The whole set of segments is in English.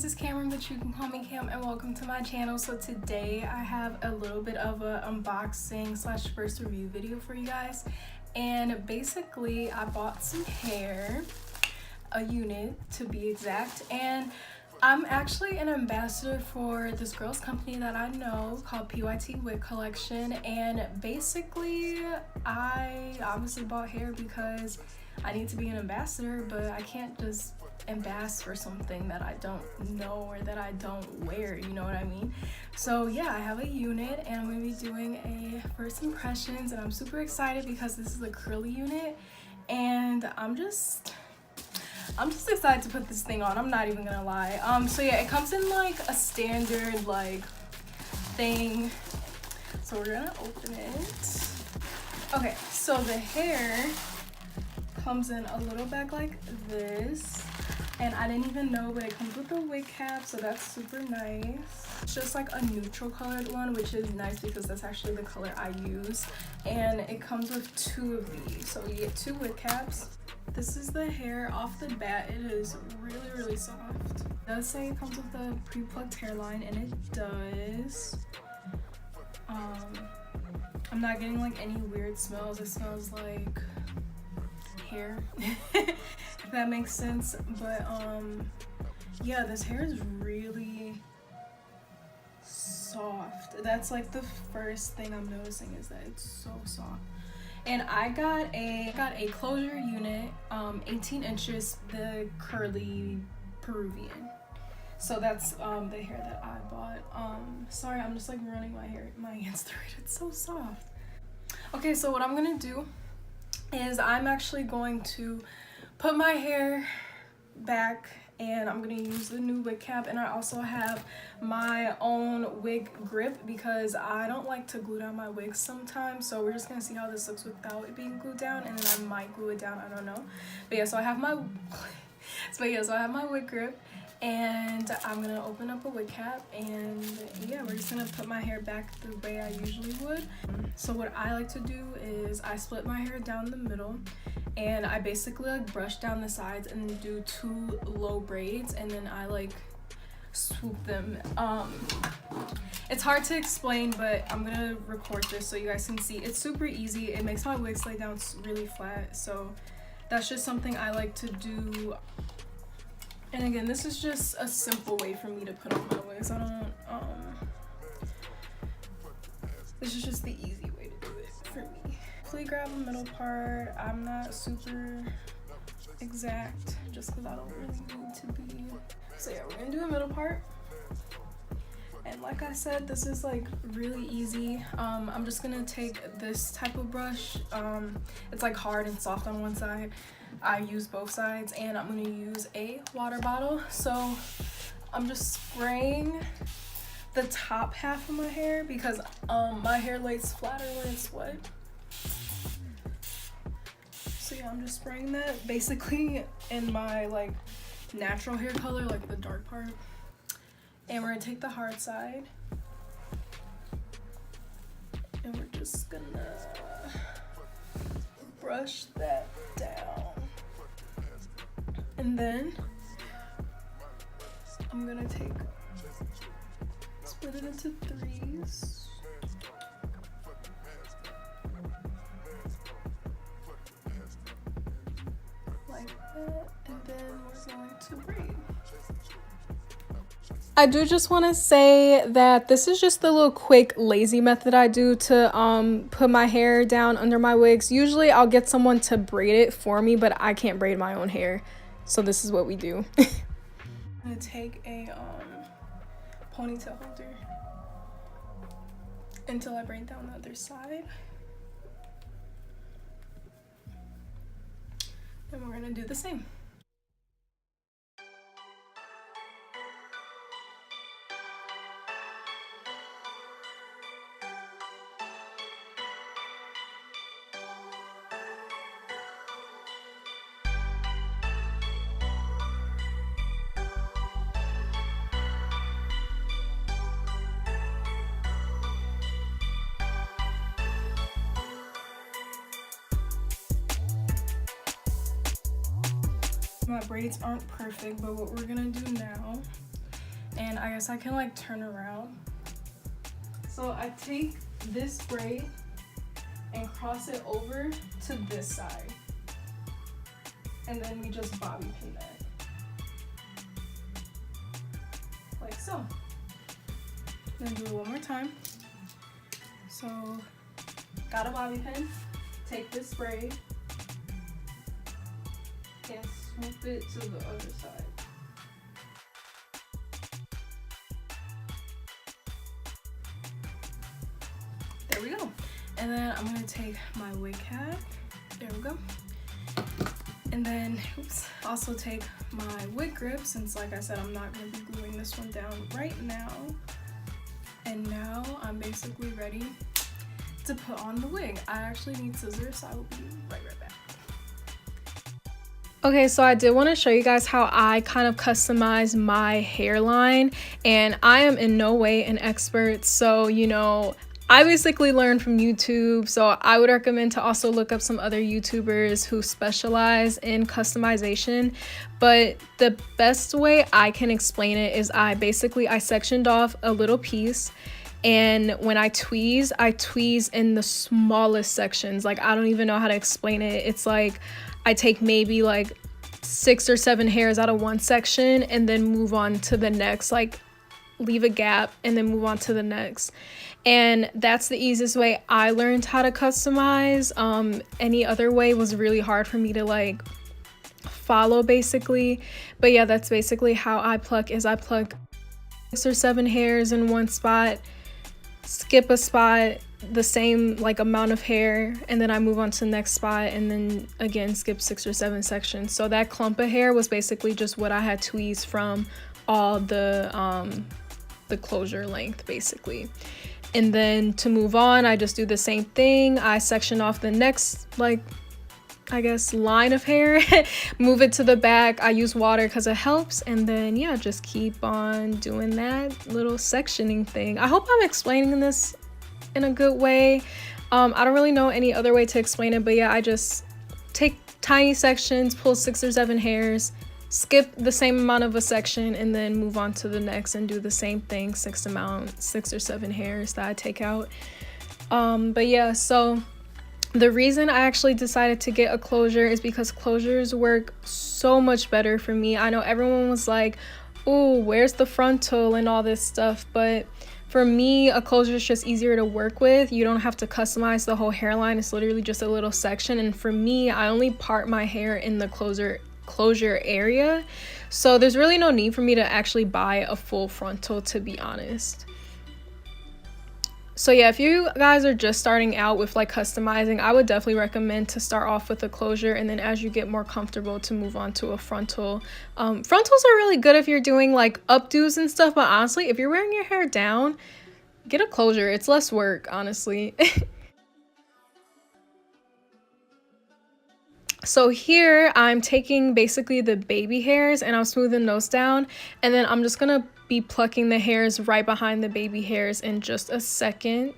is Cameron, but you can call me Cam, and welcome to my channel. So today I have a little bit of a unboxing slash first review video for you guys. And basically I bought some hair, a unit to be exact, and I'm actually an ambassador for this girl's company that I know called PYT Wig Collection. And basically I obviously bought hair because I need to be an ambassador, but I can't just ambassador for something that I don't know or that I don't wear, you know what I mean? So yeah, I have a unit and I'm gonna be doing a first impressions, and I'm super excited because this is a curly unit, and I'm just excited to put this thing on. I'm not even gonna lie. So yeah, it comes in like a standard like thing, so we're gonna open it. Okay, so the hair comes in a little bag like this, and I didn't even know, but it comes with a wig cap, so that's super nice. It's just like a neutral colored one, which is nice because that's actually the color I use. And it comes with 2 of these, so you get 2 wig caps. This is the hair. Off the bat, it is really soft. It does say it comes with a pre-plucked hairline, and it does. I'm not getting like any weird smells. It smells like hair, if that makes sense. But yeah, this hair is really soft. That's like the first thing I'm noticing, is that it's so soft. And I got a closure unit, 18 inches, the curly Peruvian. So that's the hair that I bought. Sorry, I'm just like running my hands through it. It's so soft. Okay, so what I'm gonna do is I'm actually going to put my hair back, and I'm gonna use the new wig cap, and I also have my own wig grip because I don't like to glue down my wigs sometimes. So we're just gonna see how this looks without it being glued down, and then I might glue it down, I don't know. But yeah, so I have my wig grip, and I'm gonna open up a wig cap, and yeah, we're just gonna put my hair back the way I usually would. So what I like to do is I split my hair down the middle, and I basically like brush down the sides and then do 2 low braids, and then I like swoop them. It's hard to explain, but I'm gonna record this so you guys can see. It's super easy. It makes my wigs lay down really flat, so that's just something I like to do. And again, this is just a simple way for me to put on my wigs. This is just the easy way to do it for me. Please grab the middle part. I'm not super exact just because I don't really need to be. So yeah, we're gonna do a middle part. And like I said, this is like really easy. I'm just gonna take this type of brush. It's like hard and soft on one side. I use both sides, and I'm gonna use a water bottle. So I'm just spraying the top half of my hair because my hair lays flatter when it's wet. So yeah, I'm just spraying that basically in my like natural hair color, like the dark part. And we're gonna take the hard side, and we're just gonna brush that down. And then I'm gonna split it into 3s. Like that, and then we're going to braid. I do just want to say that this is just the little quick lazy method I do to put my hair down under my wigs. Usually I'll get someone to braid it for me, but I can't braid my own hair. So this is what we do. I'm gonna take a ponytail holder until I braid down the other side. And we're gonna do the same. My braids aren't perfect, but what we're gonna do now and I guess I can like turn around. So I take this braid and cross it over to this side, and then we just bobby pin that like so. Then do it one more time. So got a bobby pin, take this braid and swoop it to the other side. There we go. And then I'm gonna take my wig cap. There we go. And then, oops, also take my wig grip, since like I said, I'm not gonna be gluing this one down right now. And now I'm basically ready to put on the wig. I actually need scissors, so I will be right back. Okay, so I did want to show you guys how I kind of customize my hairline, and I am in no way an expert, so you know, I basically learned from YouTube, so I would recommend to also look up some other YouTubers who specialize in customization. But the best way I can explain it is I sectioned off a little piece, and when I tweeze in the smallest sections. Like, I don't even know how to explain it. It's like I take maybe like 6 or 7 hairs out of one section and then move on to the next, like leave a gap and then move on to the next. And that's the easiest way I learned how to customize. Any other way was really hard for me to like follow, basically. But yeah, that's basically how I pluck. I pluck 6 or 7 hairs in one spot, skip a spot, the same like amount of hair, and then I move on to the next spot, and then again skip 6 or 7 sections. So that clump of hair was basically just what I had tweezed from all the closure length, basically. And then to move on, I just do the same thing. I section off the next, like, I guess, line of hair, move it to the back. I use water because it helps. And then, yeah, just keep on doing that little sectioning thing. I hope I'm explaining this in a good way. I don't really know any other way to explain it, but yeah, I just take tiny sections, pull 6 or 7 hairs, skip the same amount of a section, and then move on to the next and do the same thing, 6 or 7 hairs that I take out. But yeah, so the reason I actually decided to get a closure is because closures work so much better for me. I know everyone was like, oh, where's the frontal and all this stuff, but for me, a closure is just easier to work with. You don't have to customize the whole hairline. It's literally just a little section, and for me, I only part my hair in the closure area, so there's really no need for me to actually buy a full frontal, to be honest. So yeah, if you guys are just starting out with like customizing, I would definitely recommend to start off with a closure, and then as you get more comfortable to move on to a frontal. Frontals are really good if you're doing like updos and stuff, but honestly, if you're wearing your hair down, get a closure. It's less work, honestly. So here I'm taking basically the baby hairs and I'm smoothing those down, and then I'm just gonna be plucking the hairs right behind the baby hairs in just a second.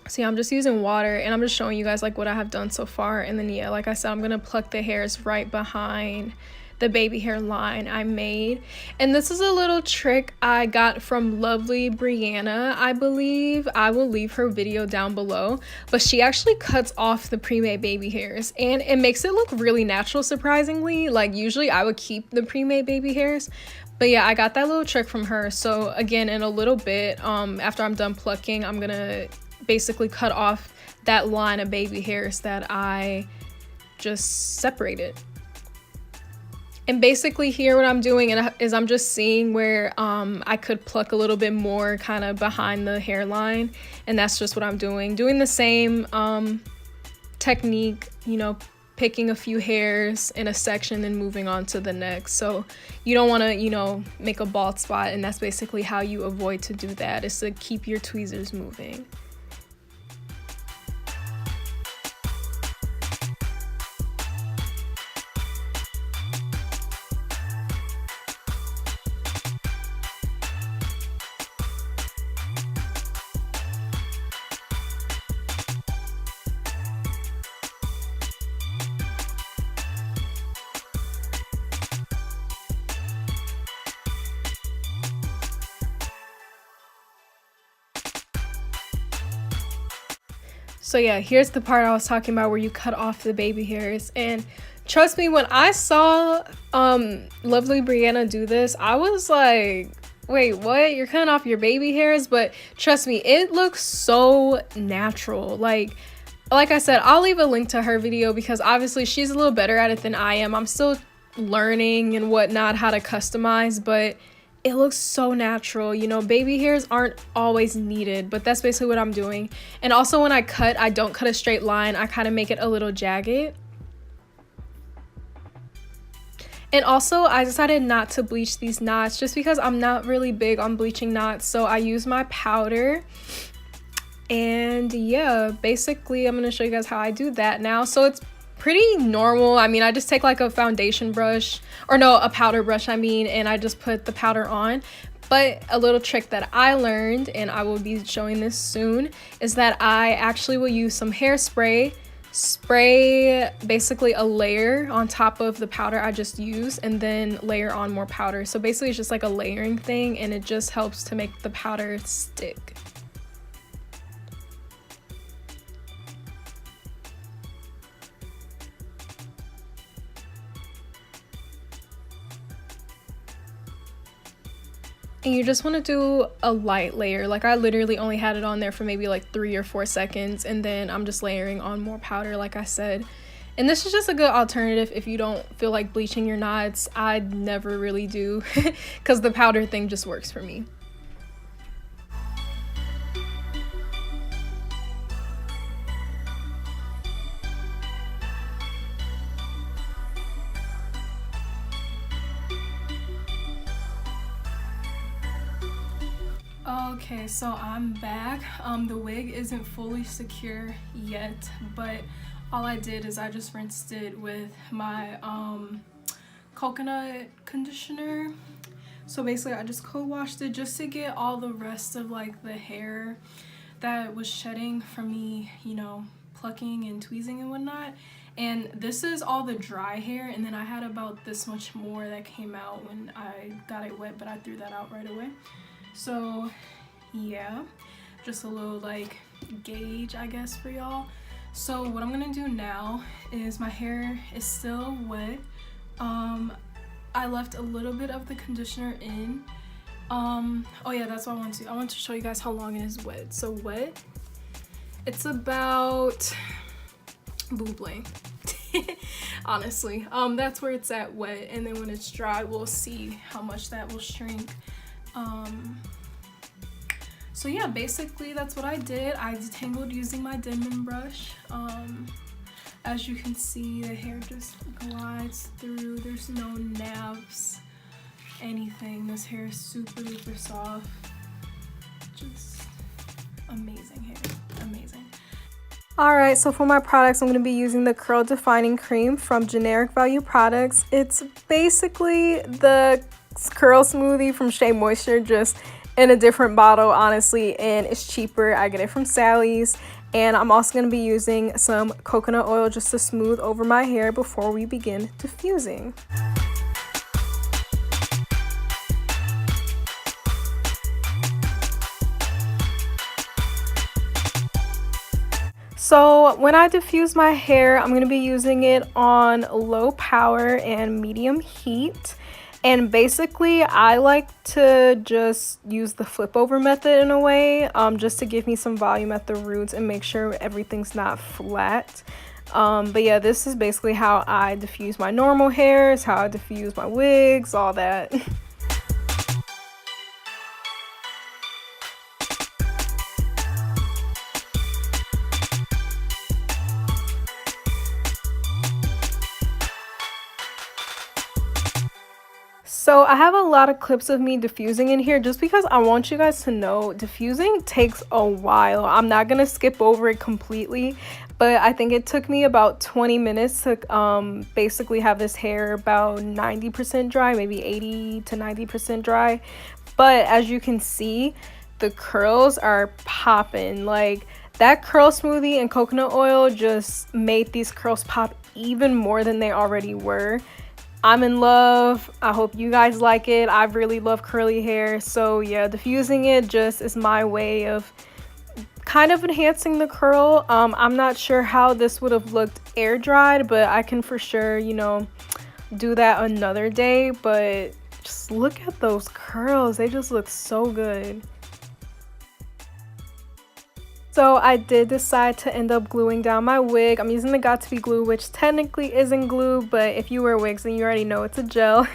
See, I'm just using water and I'm just showing you guys like what I have done so far, and then yeah, like I said, I'm gonna pluck the hairs right behind the baby hair line I made. And this is a little trick I got from lovely Brianna, I believe. I will leave her video down below, but she actually cuts off the pre-made baby hairs and it makes it look really natural, surprisingly. Like, usually I would keep the pre-made baby hairs, but yeah, I got that little trick from her. So again, in a little bit, after I'm done plucking, I'm gonna basically cut off that line of baby hairs that I just separated. And basically here what I'm doing is I'm just seeing where I could pluck a little bit more kind of behind the hairline, and that's just what I'm doing. Doing the same technique, you know, picking a few hairs in a section and moving on to the next. So you don't want to, you know, make a bald spot, and that's basically how you avoid to do that, is to keep your tweezers moving. So yeah, here's the part I was talking about where you cut off the baby hairs. And trust me, when I saw lovely Brianna do this, I was like, wait, what? You're cutting off your baby hairs? But trust me, it looks so natural. Like I said, I'll leave a link to her video because obviously she's a little better at it than I am. I'm still learning and whatnot how to customize, but it looks so natural. You know, baby hairs aren't always needed, but that's basically what I'm doing. And also when I cut, I don't cut a straight line. I kind of make it a little jagged. And also I decided not to bleach these knots just because I'm not really big on bleaching knots. So I use my powder. And yeah, basically I'm going to show you guys how I do that now. So it's pretty normal. I mean, I just take like a foundation brush, or no, a powder brush I mean, and I just put the powder on. But a little trick that I learned, and I will be showing this soon, is that I actually will use some hairspray, spray basically a layer on top of the powder I just used, and then layer on more powder. So basically it's just like a layering thing, and it just helps to make the powder stick. And you just want to do a light layer. Like I literally only had it on there for maybe like 3 or 4 seconds, and then I'm just layering on more powder like I said. And this is just a good alternative if you don't feel like bleaching your knots. I never really do because the powder thing just works for me. Okay, so I'm back. The wig isn't fully secure yet, but all I did is I just rinsed it with my coconut conditioner. So basically I just co-washed it just to get all the rest of like the hair that was shedding from me, you know, plucking and tweezing and whatnot. And this is all the dry hair, and then I had about this much more that came out when I got it wet, but I threw that out right away. So yeah, just a little like gauge I guess for y'all. So what I'm gonna do now is my hair is still wet. I left a little bit of the conditioner in. Oh yeah, that's what I want to show you guys how long it is wet. So wet, it's about boob length. Honestly, that's where it's at wet, and then when it's dry we'll see how much that will shrink. So yeah, basically that's what I did. I detangled using my Denman brush. As you can see, the hair just glides through. There's no naps, anything. This hair is super duper soft. Just amazing hair, amazing. Alright, so for my products, I'm going to be using the Curl Defining Cream from Generic Value Products. It's basically the curl smoothie from Shea Moisture, just in a different bottle, honestly, and it's cheaper. I get it from Sally's. And I'm also going to be using some coconut oil just to smooth over my hair before we begin diffusing. So when I diffuse my hair, I'm going to be using it on low power and medium heat. And basically, I like to just use the flip over method in a way, just to give me some volume at the roots and make sure everything's not flat. But yeah, this is basically how I diffuse my normal hairs, how I diffuse my wigs, all that. So I have a lot of clips of me diffusing in here just because I want you guys to know diffusing takes a while. I'm not going to skip over it completely, but I think it took me about 20 minutes to basically have this hair about 90% dry, maybe 80 to 90% dry. But as you can see, the curls are popping. Like that curl smoothie and coconut oil just made these curls pop even more than they already were. I'm in love. I hope you guys like it. I really love curly hair. So yeah, diffusing it just is my way of kind of enhancing the curl. I'm not sure how this would have looked air dried, but I can for sure, you know, do that another day. But just look at those curls, they just look so good. So I did decide to end up gluing down my wig. I'm using the Got2b glue, which technically isn't glue, but if you wear wigs then you already know it's a gel.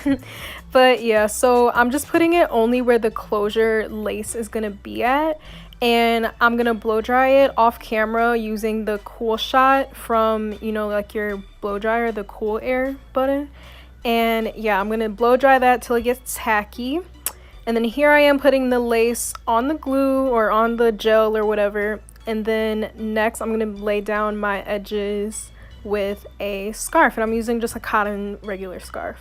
But yeah, so I'm just putting it only where the closure lace is gonna be at, and I'm gonna blow dry it off camera using the Cool Shot from, you know, like your blow dryer, the Cool Air button. And yeah, I'm gonna blow dry that till it gets tacky. And then here I am putting the lace on the glue or on the gel or whatever. And then next I'm gonna lay down my edges with a scarf, and I'm using just a cotton regular scarf.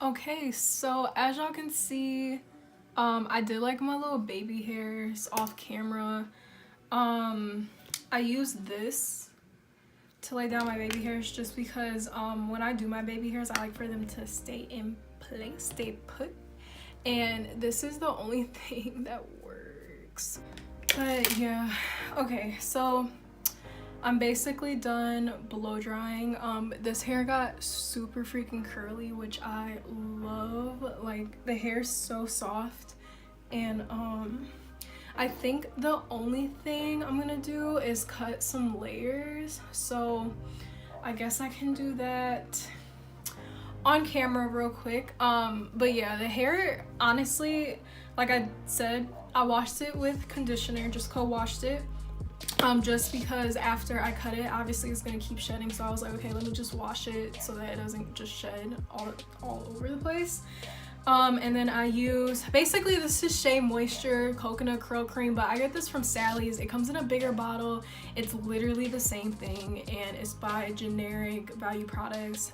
Okay, so as y'all can see, I did like my little baby hairs off camera. I used this to lay down my baby hairs just because when I do my baby hairs, I like for them to stay in place, stay put. And this is the only thing that works. But yeah, okay, so I'm basically done blow drying. This hair got super freaking curly, which I love. Like, the hair's so soft. And I think the only thing I'm gonna do is cut some layers, so I guess I can do that on camera real quick. But yeah, the hair, honestly, like I said, I washed it with conditioner, just co-washed it, just because after I cut it, obviously it's gonna keep shedding, so I was like, okay, let me just wash it so that it doesn't just shed all over the place. And then I use, basically this is Shea Moisture Coconut Curl Cream, but I get this from Sally's. It comes in a bigger bottle. It's literally the same thing, and it's by Generic Value Products.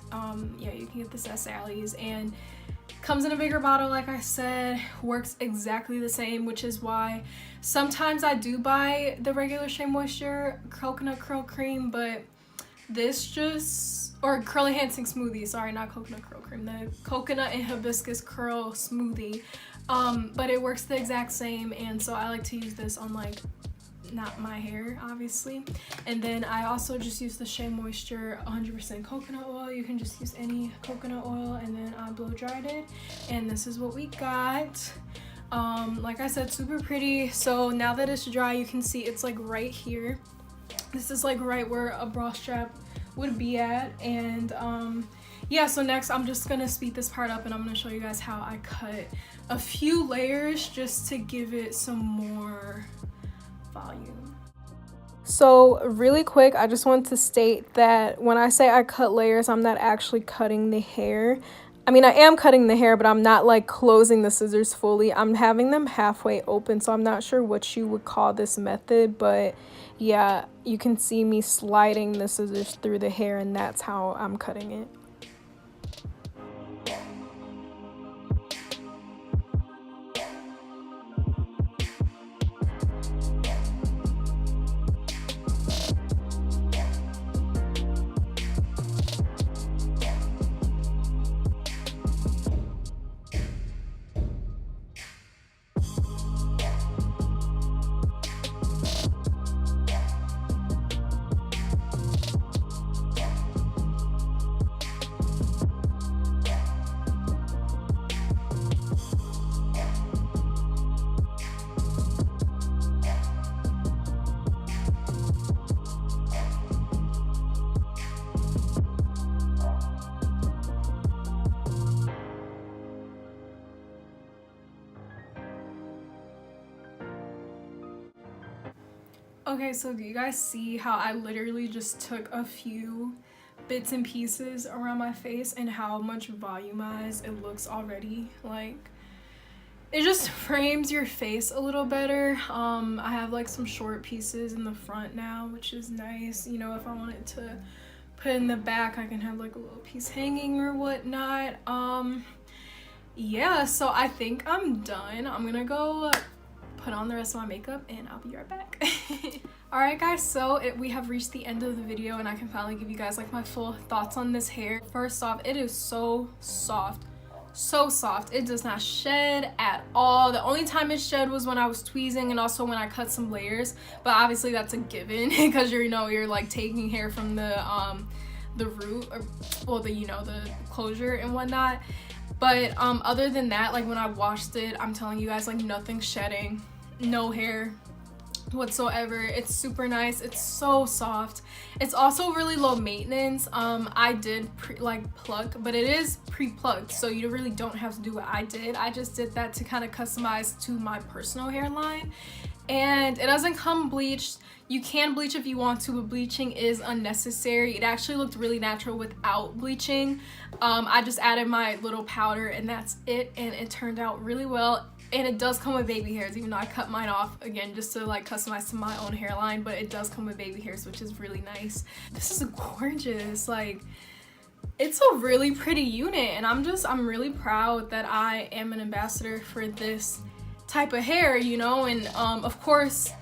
Yeah, you can get this at Sally's, and comes in a bigger bottle, like I said, works exactly the same, which is why sometimes I do buy the regular Shea Moisture Coconut Curl Cream, but this just, or curl enhancing smoothie, sorry, not coconut curl cream, the coconut and hibiscus curl smoothie, but it works the exact same, and so I like to use this on, like, not my hair obviously. And then I also just use the Shea Moisture 100% coconut oil. You can just use any coconut oil, and then I blow dried it, and this is what we got. Like I said, super pretty. So now that it's dry, you can see it's like right here. This is like right where a bra strap would be at. And yeah, so next I'm just gonna speed this part up, and I'm gonna show you guys how I cut a few layers just to give it some more volume. So really quick, I just want to state that when I say I cut layers, I'm not actually cutting the hair. I mean, I am cutting the hair, but I'm not like closing the scissors fully. I'm having them halfway open, so I'm not sure what you would call this method, but yeah, you can see me sliding the scissors through the hair, and that's how I'm cutting it. Okay, so do you guys see how I literally just took a few bits and pieces around my face, and how much volumized it looks already? Like, it just frames your face a little better. I have like some short pieces in the front now, which is nice. You know, if I wanted to put in the back, I can have like a little piece hanging or whatnot. Yeah, so I think I'm done. I'm gonna go put on the rest of my makeup, and I'll be right back. Alright guys, so we have reached the end of the video and I can finally give you guys like my full thoughts on this hair. First off, it is so soft. So soft. It does not shed at all. The only time it shed was when I was tweezing and also when I cut some layers, but obviously that's a given because you're like taking hair from the root, or well, the closure and whatnot. But other than that, like when I washed it, I'm telling you guys, like nothing's shedding, no hair whatsoever. It's super nice. It's so soft. It's also really low maintenance. I did pluck, but it is pre-plucked, so you really don't have to do what I did. I just did that to kind of customize to my personal hairline, and it doesn't come bleached. You can bleach if you want to, but bleaching is unnecessary. It actually looked really natural without bleaching. I just added my little powder and that's it, and it turned out really well. And it does come with baby hairs, even though I cut mine off again just to like customize to my own hairline, but it does come with baby hairs, which is really nice. This is gorgeous. Like, it's a really pretty unit, and I'm really proud that I am an ambassador for this type of hair, you know. And of course,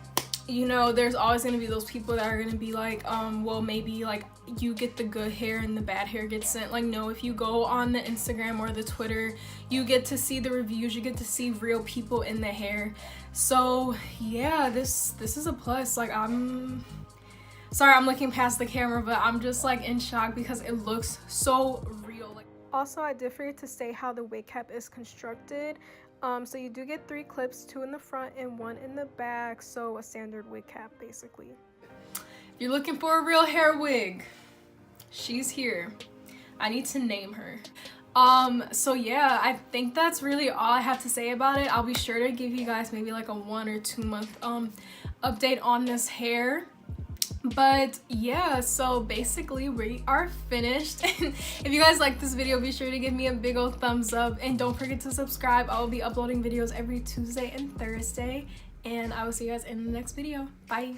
you know, there's always going to be those people that are going to be like, well, maybe like you get the good hair and the bad hair gets sent. Like, no, if you go on the Instagram or the Twitter, you get to see the reviews, you get to see real people in the hair. So yeah, this is a plus. Like, I'm sorry I'm looking past the camera, but I'm just like in shock because it looks so real. Like, also, I did forget to say how the wig cap is constructed. So you do get 3 clips, 2 in the front and 1 in the back, so a standard wig cap basically. If you're looking for a real hair wig, she's here. I need to name her. So yeah, I think that's really all I have to say about it. I'll be sure to give you guys maybe like a 1 or 2 month update on this hair. But yeah, so basically we are finished. If you guys like this video, be sure to give me a big old thumbs up and don't forget to subscribe. I will be uploading videos every Tuesday and Thursday, and I will see you guys in the next video. Bye.